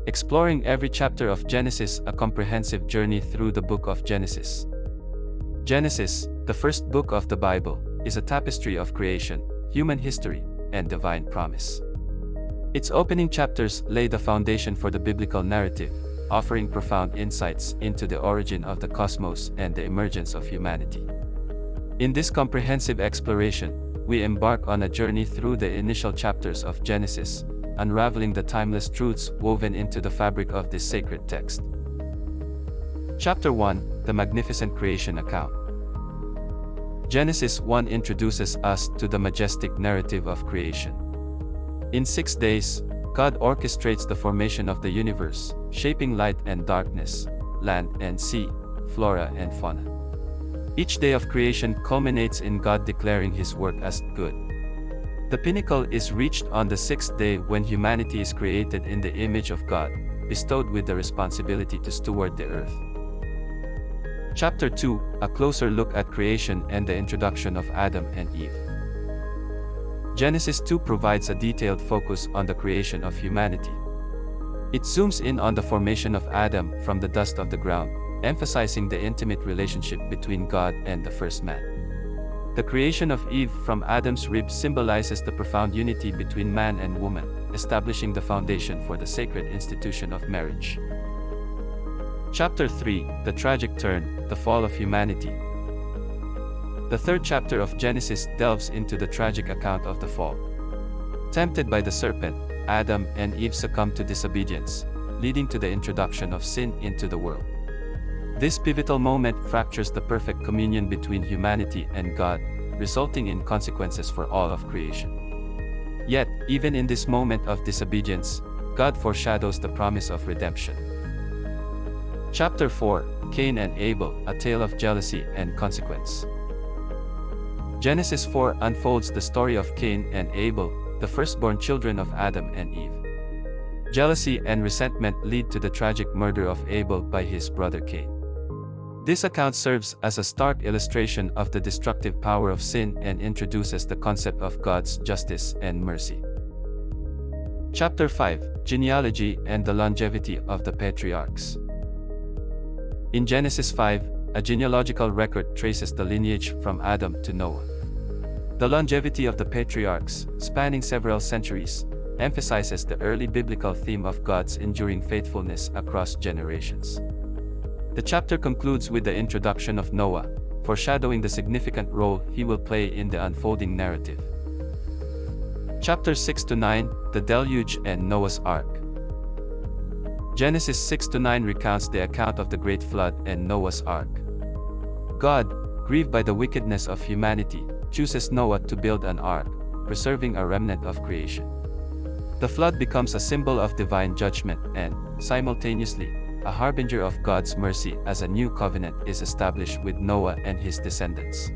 exploring every chapter of Genesis, a comprehensive journey through the book of Genesis. Genesis, the first book of the Bible, is a tapestry of creation, human history, and divine promise. Its opening chapters lay the foundation for the biblical narrative, offering profound insights into the origin of the cosmos and the emergence of humanity. In this comprehensive exploration, we embark on a journey through the initial chapters of Genesis, unraveling the timeless truths woven into the fabric of this sacred text. Chapter 1: The Magnificent Creation Account. Genesis 1 introduces us to the majestic narrative of creation. In 6 days, God orchestrates the formation of the universe, shaping light and darkness, land and sea, flora and fauna. Each day of creation culminates in God declaring His work as good. The pinnacle is reached on the 6th day when humanity is created in the image of God, bestowed with the responsibility to steward the earth. Chapter 2: A closer look at creation and the introduction of Adam and Eve. Genesis 2 provides a detailed focus on the creation of humanity. It zooms in on the formation of Adam from the dust of the ground, emphasizing the intimate relationship between God and the first man. The creation of Eve from Adam's rib symbolizes the profound unity between man and woman, establishing the foundation for the sacred institution of marriage. Chapter 3: The Tragic Turn, the Fall of Humanity. The third chapter of Genesis delves into the tragic account of the fall. Tempted by the serpent, Adam and Eve succumb to disobedience, leading to the introduction of sin into the world. This pivotal moment fractures the perfect communion between humanity and God, resulting in consequences for all of creation. Yet, even in this moment of disobedience, God foreshadows the promise of redemption. Chapter 4: Cain and Abel, a tale of jealousy and consequence. Genesis 4 unfolds the story of Cain and Abel, the firstborn children of Adam and Eve. Jealousy and resentment lead to the tragic murder of Abel by his brother Cain. This account serves as a stark illustration of the destructive power of sin and introduces the concept of God's justice and mercy. Chapter 5: Genealogy and the Longevity of the Patriarchs. In Genesis 5, a genealogical record traces the lineage from Adam to Noah. The longevity of the patriarchs, spanning several centuries, emphasizes the early biblical theme of God's enduring faithfulness across generations. The chapter concludes with the introduction of Noah, foreshadowing the significant role he will play in the unfolding narrative. Chapters 6-9: The Deluge and Noah's Ark. Genesis 6-9 recounts the account of the Great Flood and Noah's Ark. God, grieved by the wickedness of humanity, chooses Noah to build an ark, preserving a remnant of creation. The flood becomes a symbol of divine judgment and, simultaneously, a harbinger of God's mercy as a new covenant is established with Noah and his descendants.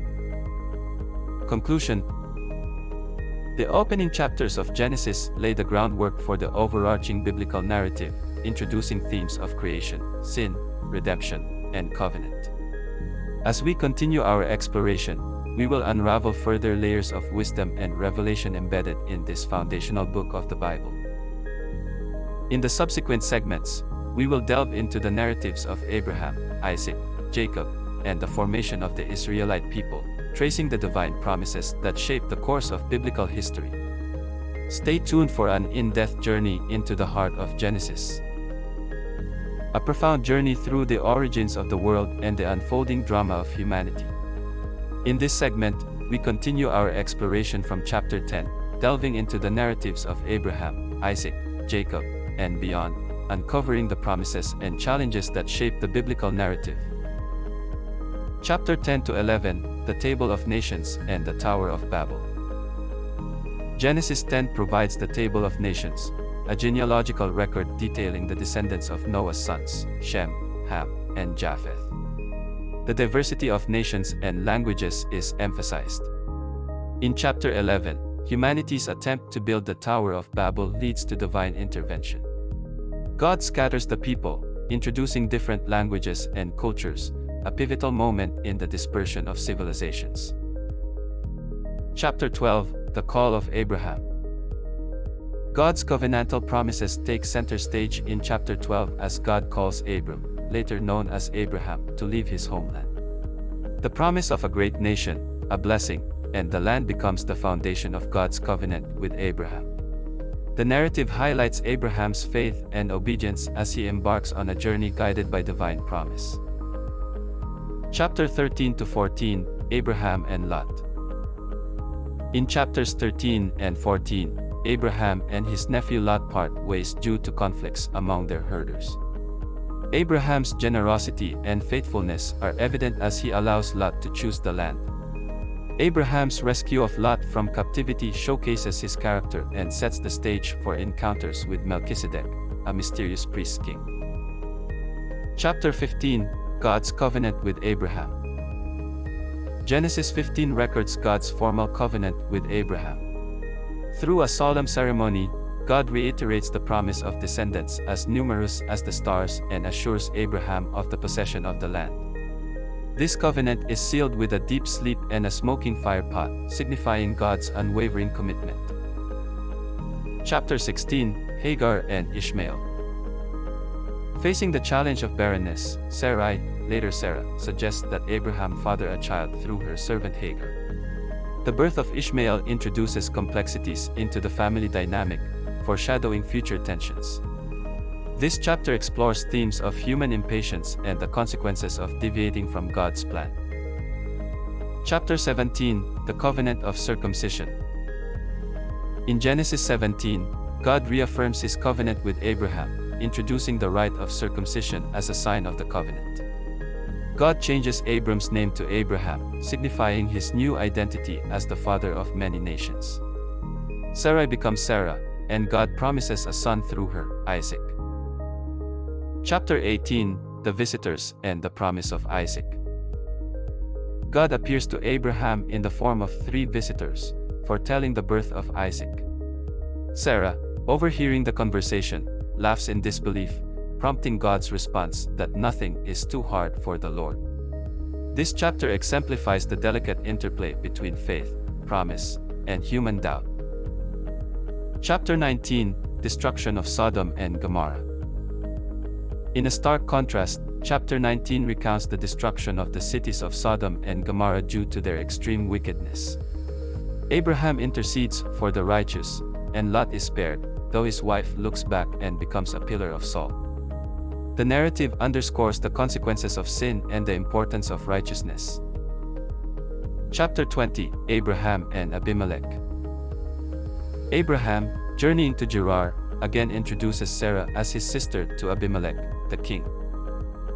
Conclusion. The opening chapters of Genesis lay the groundwork for the overarching biblical narrative, introducing themes of creation, sin, redemption, and covenant. As we continue our exploration, we will unravel further layers of wisdom and revelation embedded in this foundational book of the Bible. In the subsequent segments, we will delve into the narratives of Abraham, Isaac, Jacob, and the formation of the Israelite people, tracing the divine promises that shape the course of biblical history. Stay tuned for an in-depth journey into the heart of Genesis. A profound journey through the origins of the world and the unfolding drama of humanity. In this segment, we continue our exploration from chapter 10, delving into the narratives of Abraham, Isaac, Jacob, and beyond, uncovering the promises and challenges that shape the biblical narrative. Chapter 10-11, The Table of Nations and the Tower of Babel. Genesis 10 provides the Table of Nations, a genealogical record detailing the descendants of Noah's sons, Shem, Ham, and Japheth. The diversity of nations and languages is emphasized. In chapter 11, humanity's attempt to build the Tower of Babel leads to divine intervention. God scatters the people, introducing different languages and cultures, a pivotal moment in the dispersion of civilizations. Chapter 12, The Call of Abraham. God's covenantal promises take center stage in chapter 12 as God calls Abram, later known as Abraham, to leave his homeland. The promise of a great nation, a blessing, and the land becomes the foundation of God's covenant with Abraham. The narrative highlights Abraham's faith and obedience as he embarks on a journey guided by divine promise. Chapter 13 to 14, Abraham and Lot. In chapters 13 and 14, Abraham and his nephew Lot part ways due to conflicts among their herders. Abraham's generosity and faithfulness are evident as he allows Lot to choose the land. Abraham's rescue of Lot from captivity showcases his character and sets the stage for encounters with Melchizedek, a mysterious priest king. Chapter 15, God's covenant with Abraham. Genesis 15 records God's formal covenant with Abraham. Through a solemn ceremony, God reiterates the promise of descendants as numerous as the stars and assures Abraham of the possession of the land. This covenant is sealed with a deep sleep and a smoking fire pot, signifying God's unwavering commitment. Chapter 16, Hagar and Ishmael. Facing the challenge of barrenness, Sarai, later Sarah, suggests that Abraham father a child through her servant Hagar. The birth of Ishmael introduces complexities into the family dynamic, foreshadowing future tensions. This chapter explores themes of human impatience and the consequences of deviating from God's plan. Chapter 17, The Covenant of Circumcision. In Genesis 17, God reaffirms his covenant with Abraham, introducing the rite of circumcision as a sign of the covenant. God changes Abram's name to Abraham, signifying his new identity as the father of many nations. Sarai becomes Sarah, and God promises a son through her, Isaac. Chapter 18, The Visitors and the Promise of Isaac. God appears to Abraham in the form of 3 visitors, foretelling the birth of Isaac. Sarah, overhearing the conversation, laughs in disbelief, prompting God's response that nothing is too hard for the Lord. This chapter exemplifies the delicate interplay between faith, promise, and human doubt. Chapter 19, Destruction of Sodom and Gomorrah. In a stark contrast, chapter 19 recounts the destruction of the cities of Sodom and Gomorrah due to their extreme wickedness. Abraham intercedes for the righteous, and Lot is spared, though his wife looks back and becomes a pillar of salt. The narrative underscores the consequences of sin and the importance of righteousness. Chapter 20, Abraham and Abimelech. Abraham, journeying to Gerar, again introduces Sarah as his sister to Abimelech, the king.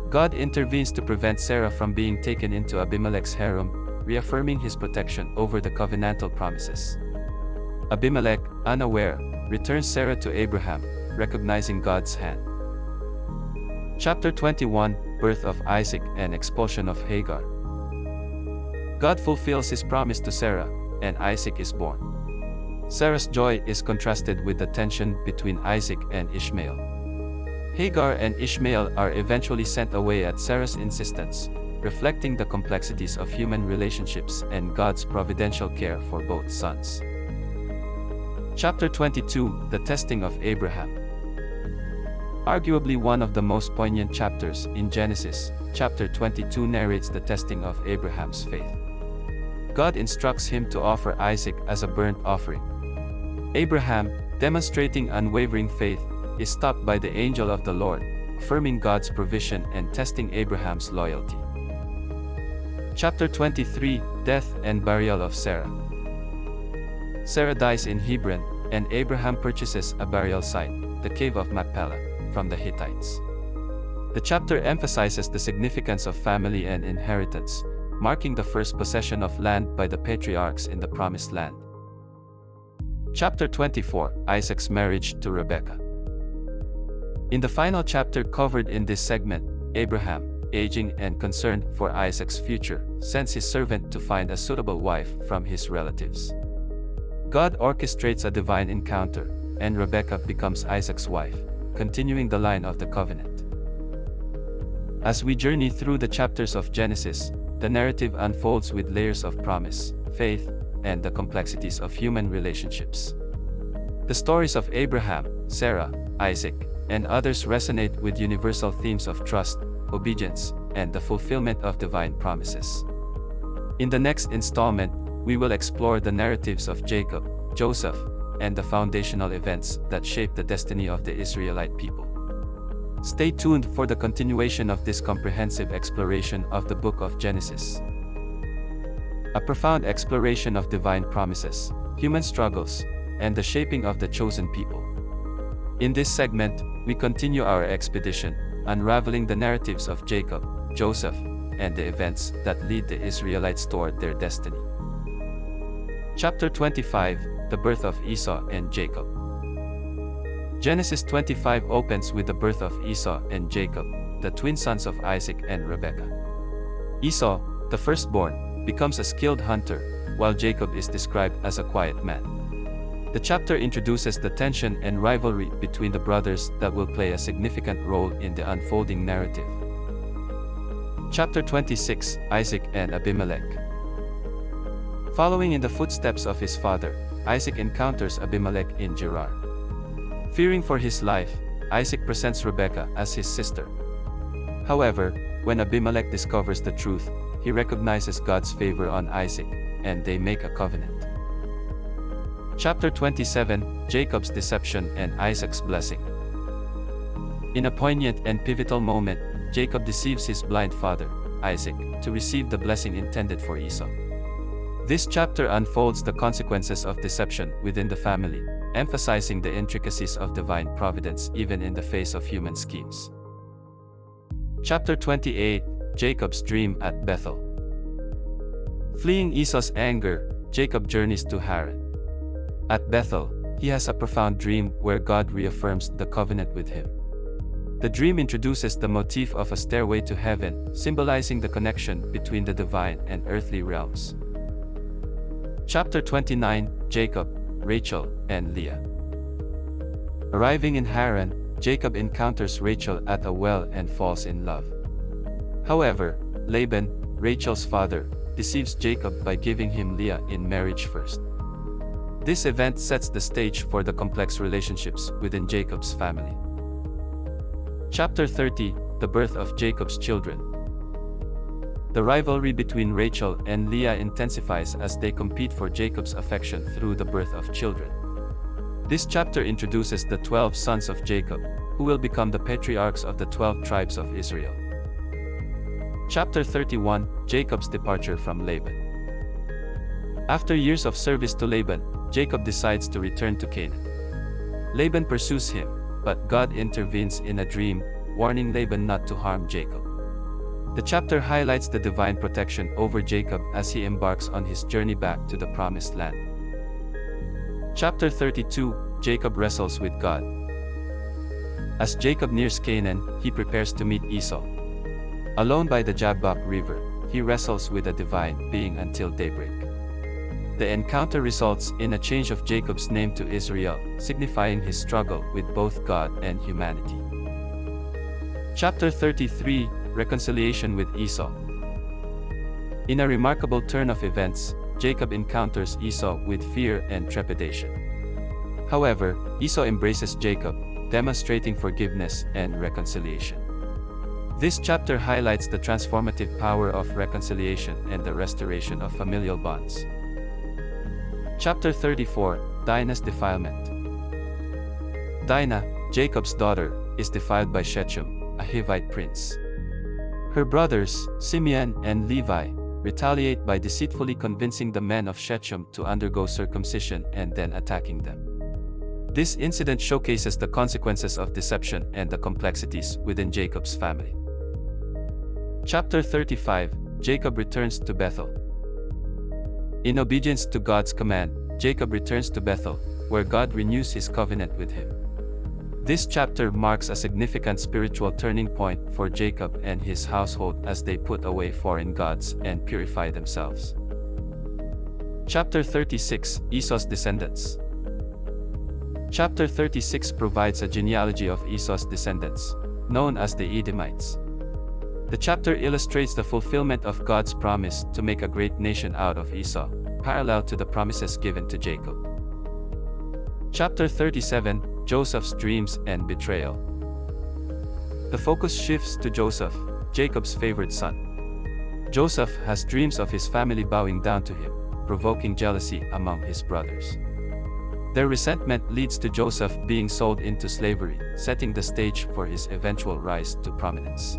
God intervenes to prevent Sarah from being taken into Abimelech's harem, reaffirming his protection over the covenantal promises. Abimelech, unaware, returns Sarah to Abraham, recognizing God's hand. Chapter 21, Birth of Isaac and Expulsion of Hagar. God fulfills his promise to Sarah, and Isaac is born. Sarah's joy is contrasted with the tension between Isaac and Ishmael. Hagar and Ishmael are eventually sent away at Sarah's insistence, reflecting the complexities of human relationships and God's providential care for both sons. Chapter 22, The Testing of Abraham. Arguably one of the most poignant chapters in Genesis, chapter 22 narrates the testing of Abraham's faith. God instructs him to offer Isaac as a burnt offering. Abraham, demonstrating unwavering faith, is stopped by the angel of the Lord, affirming God's provision and testing Abraham's loyalty. Chapter 23, Death and Burial of Sarah. Sarah dies in Hebron, and Abraham purchases a burial site, the Cave of Machpelah, from the Hittites. The chapter emphasizes the significance of family and inheritance, marking the first possession of land by the Patriarchs in the Promised Land. Chapter 24, Isaac's marriage to Rebekah. In the final chapter covered in this segment, Abraham, aging and concerned for Isaac's future, sends his servant to find a suitable wife from his relatives. God orchestrates a divine encounter, and Rebekah becomes Isaac's wife, continuing the line of the covenant. As we journey through the chapters of Genesis, the narrative unfolds with layers of promise, faith, and the complexities of human relationships. The stories of Abraham, Sarah, Isaac, and others resonate with universal themes of trust, obedience, and the fulfillment of divine promises. In the next installment, we will explore the narratives of Jacob, Joseph, and the foundational events that shape the destiny of the Israelite people. Stay tuned for the continuation of this comprehensive exploration of the book of Genesis. A profound exploration of divine promises, human struggles, and the shaping of the chosen people. In this segment, we continue our expedition, unraveling the narratives of Jacob, Joseph, and the events that lead the Israelites toward their destiny. Chapter 25, The Birth of Esau and Jacob. Genesis 25 opens with the birth of Esau and Jacob, the twin sons of Isaac and Rebekah. Esau, the firstborn, becomes a skilled hunter, while Jacob is described as a quiet man. The chapter introduces the tension and rivalry between the brothers that will play a significant role in the unfolding narrative. Chapter 26, Isaac and Abimelech. Following in the footsteps of his father, Isaac encounters Abimelech in Gerar. Fearing for his life, Isaac presents Rebekah as his sister. However, when Abimelech discovers the truth, he recognizes God's favor on Isaac, and they make a covenant. Chapter 27, Jacob's deception and Isaac's blessing. In a poignant and pivotal moment, Jacob deceives his blind father, Isaac, to receive the blessing intended for Esau. This chapter unfolds the consequences of deception within the family, emphasizing the intricacies of divine providence even in the face of human schemes. Chapter 28, Jacob's dream at Bethel. Fleeing Esau's anger, Jacob journeys to Haran. At Bethel, he has a profound dream where God reaffirms the covenant with him. The dream introduces the motif of a stairway to heaven, symbolizing the connection between the divine and earthly realms. Chapter 29, Jacob, Rachel, and Leah. Arriving in Haran, Jacob encounters Rachel at a well and falls in love. However, Laban, Rachel's father, deceives Jacob by giving him Leah in marriage first. This event sets the stage for the complex relationships within Jacob's family. Chapter 30, The Birth of Jacob's Children. The rivalry between Rachel and Leah intensifies as they compete for Jacob's affection through the birth of children. This chapter introduces the 12 sons of Jacob, who will become the patriarchs of the 12 tribes of Israel. Chapter 31, Jacob's departure from Laban. After years of service to Laban, Jacob decides to return to Canaan. Laban pursues him, but God intervenes in a dream, warning Laban not to harm Jacob. The chapter highlights the divine protection over Jacob as he embarks on his journey back to the promised land. Chapter 32, Jacob wrestles with God. As Jacob nears Canaan, he prepares to meet Esau. Alone by the Jabbok River, he wrestles with a divine being until daybreak. The encounter results in a change of Jacob's name to Israel, signifying his struggle with both God and humanity. Chapter 33, Reconciliation with Esau. In a remarkable turn of events, Jacob encounters Esau with fear and trepidation. However, Esau embraces Jacob, demonstrating forgiveness and reconciliation. This chapter highlights the transformative power of reconciliation and the restoration of familial bonds. Chapter 34, Dinah's defilement. Dinah, Jacob's daughter, is defiled by Shechem, a Hivite prince. Her brothers, Simeon and Levi, retaliate by deceitfully convincing the men of Shechem to undergo circumcision and then attacking them. This incident showcases the consequences of deception and the complexities within Jacob's family. Chapter 35, Jacob returns to Bethel. In obedience to God's command, Jacob returns to Bethel, where God renews his covenant with him. This chapter marks a significant spiritual turning point for Jacob and his household as they put away foreign gods and purify themselves. Chapter 36, Esau's descendants. Chapter 36 provides a genealogy of Esau's descendants, known as the Edomites. The chapter illustrates the fulfillment of God's promise to make a great nation out of Esau, parallel to the promises given to Jacob. Chapter 37, Joseph's Dreams and Betrayal. The focus shifts to Joseph, Jacob's favored son. Joseph has dreams of his family bowing down to him, provoking jealousy among his brothers. Their resentment leads to Joseph being sold into slavery, setting the stage for his eventual rise to prominence.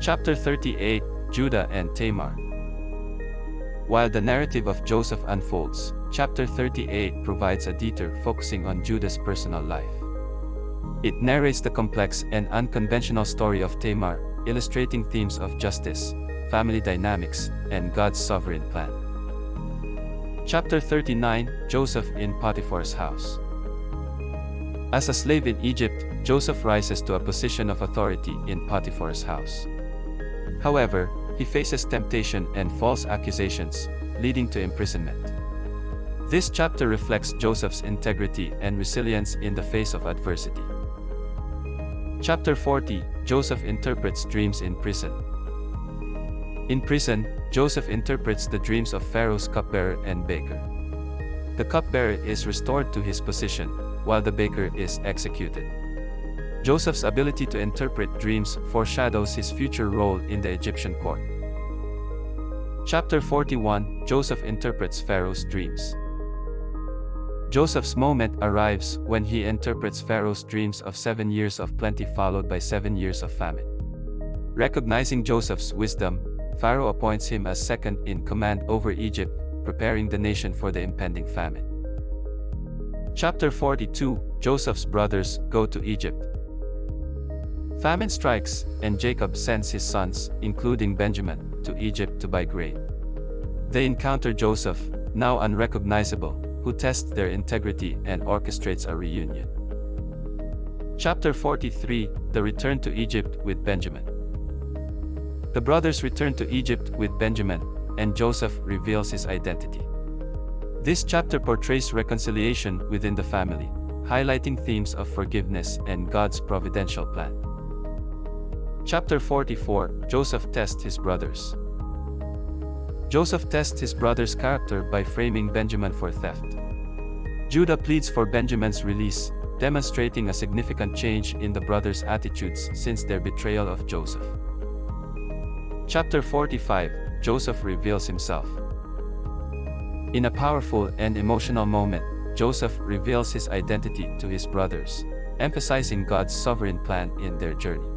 Chapter 38, Judah and Tamar. While the narrative of Joseph unfolds, Chapter 38 provides a detour focusing on Judah's personal life. It narrates the complex and unconventional story of Tamar, illustrating themes of justice, family dynamics, and God's sovereign plan. Chapter 39, Joseph in Potiphar's house. As a slave in Egypt, Joseph rises to a position of authority in Potiphar's house. However, he faces temptation and false accusations, leading to imprisonment. This chapter reflects Joseph's integrity and resilience in the face of adversity. Chapter 40, Joseph interprets dreams in prison. In prison, Joseph interprets the dreams of Pharaoh's cupbearer and baker. The cupbearer is restored to his position, while the baker is executed. Joseph's ability to interpret dreams foreshadows his future role in the Egyptian court. Chapter 41, Joseph interprets Pharaoh's dreams. Joseph's moment arrives when he interprets Pharaoh's dreams of 7 years of plenty followed by 7 years of famine. Recognizing Joseph's wisdom, Pharaoh appoints him as second in command over Egypt, preparing the nation for the impending famine. Chapter 42, Joseph's brothers go to Egypt. Famine strikes, and Jacob sends his sons, including Benjamin, to Egypt to buy grain. They encounter Joseph, now unrecognizable, who tests their integrity and orchestrates a reunion. Chapter 43, The Return to Egypt with Benjamin. The brothers return to Egypt with Benjamin, and Joseph reveals his identity. This chapter portrays reconciliation within the family, highlighting themes of forgiveness and God's providential plan. Chapter 44, Joseph tests his brothers. Joseph tests his brother's character by framing Benjamin for theft. Judah pleads for Benjamin's release, demonstrating a significant change in the brothers' attitudes since their betrayal of Joseph. Chapter 45, Joseph reveals himself. In a powerful and emotional moment, Joseph reveals his identity to his brothers, emphasizing God's sovereign plan in their journey.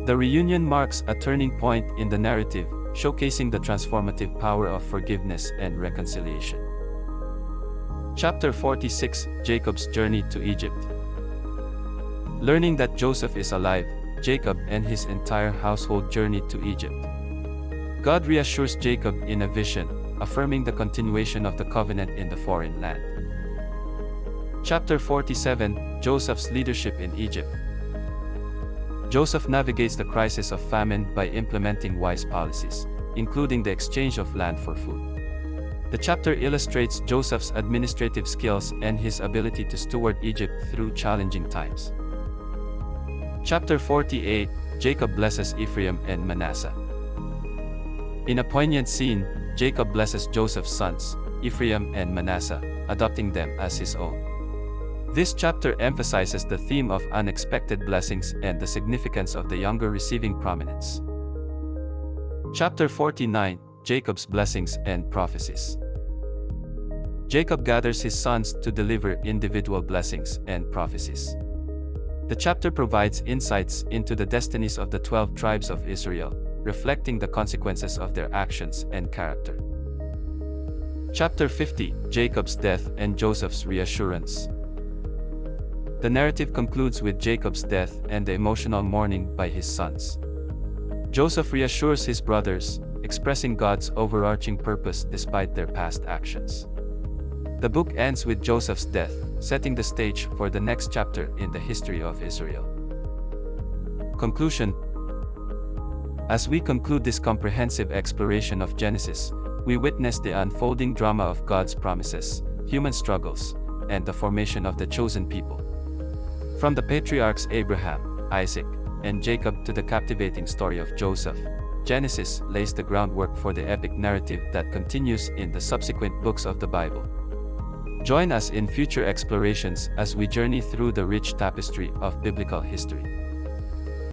The reunion marks a turning point in the narrative, showcasing the transformative power of forgiveness and reconciliation. Chapter 46, Jacob's Journey to Egypt. Learning that Joseph is alive, Jacob and his entire household journey to Egypt. God reassures Jacob in a vision, affirming the continuation of the covenant in the foreign land. Chapter 47, Joseph's Leadership in Egypt. Joseph navigates the crisis of famine by implementing wise policies, including the exchange of land for food. The chapter illustrates Joseph's administrative skills and his ability to steward Egypt through challenging times. Chapter 48, Jacob blesses Ephraim and Manasseh. In a poignant scene, Jacob blesses Joseph's sons, Ephraim and Manasseh, adopting them as his own. This chapter emphasizes the theme of unexpected blessings and the significance of the younger receiving prominence. Chapter 49, Jacob's Blessings and Prophecies. Jacob gathers his sons to deliver individual blessings and prophecies. The chapter provides insights into the destinies of the 12 tribes of Israel, reflecting the consequences of their actions and character. Chapter 50, Jacob's Death and Joseph's Reassurance. The narrative concludes with Jacob's death and the emotional mourning by his sons. Joseph reassures his brothers, expressing God's overarching purpose despite their past actions. The book ends with Joseph's death, setting the stage for the next chapter in the history of Israel. Conclusion. As we conclude this comprehensive exploration of Genesis, we witness the unfolding drama of God's promises, human struggles, and the formation of the chosen people. From the patriarchs Abraham, Isaac, and Jacob to the captivating story of Joseph, Genesis lays the groundwork for the epic narrative that continues in the subsequent books of the Bible. Join us in future explorations as we journey through the rich tapestry of biblical history.